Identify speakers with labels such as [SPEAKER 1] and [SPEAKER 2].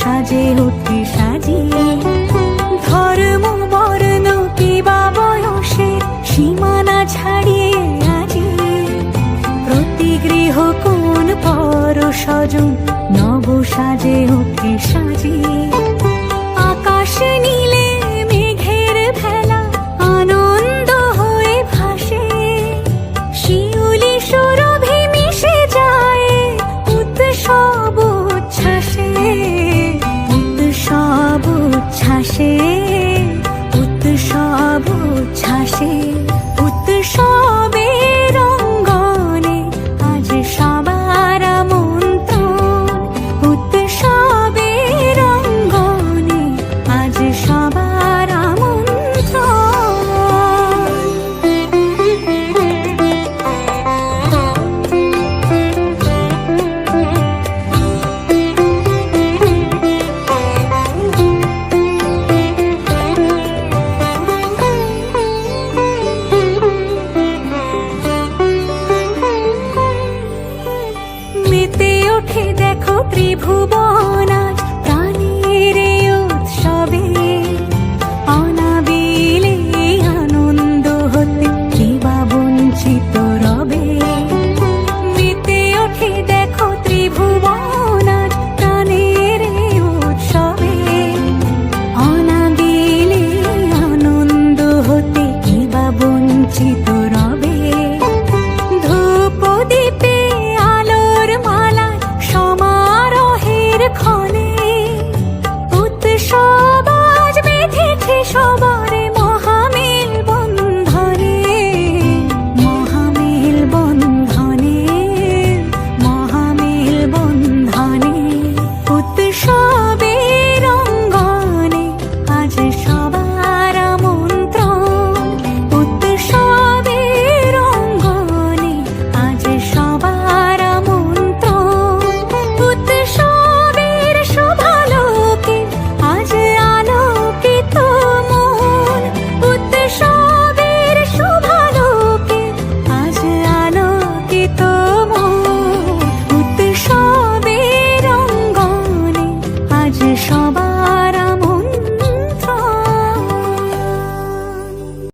[SPEAKER 1] সাজে ওঠে সাজিয়ে। ধর্ম বর্ণ কিবা বয়সের সীমানা ছাড়িয়ে আজি প্রতি গৃহ কোন পর স্বজন নব সাজে ওঠে সাজিয়ে। আকাশ নীলে মেঘের ভেলা আনন্দ হয়ে ভাসে, শিউলি সুরভি মিশে যায় উৎসব উচ্ছ্বাসে। উৎসব উচ্ছ্বাসে, উৎসব উচ্ছ্বাসে। উৎসবের অঙ্গনে আজ সবার আমন্ত্রণ। উৎসবের অঙ্গনে আজ সবার মেতে ওঠে দেখো ত্রিভুবন আজ প্রাণের উৎসবে। অনাবিলে আনন্দ হতে কিবা বঞ্চিত রবে। মেতে ওঠে দেখো ত্রিভুবন আজ প্রাণের উৎসবে। অনাবিলে আনন্দ হতে কিবা বঞ্চিত রবে। ধূপ দীপে আলোর মালা সমারোহের ক্ষণে উৎসব আজ বেঁধেছে সবার মহামেল বন্ধনে। মহামেল বন্ধনে, মহামেল বন্ধনে। উৎসবের অঙ্গনে আজ সবার আমন্ত্রণ। উৎসবের অঙ্গনে আজ সবার আমন্ত্রণ। উৎসবের শোভালোকে আজ আলোকিত মন। উৎসবের শোভালোকে আজ আলোকিত মন। উৎসবের অঙ্গনে আজ সবার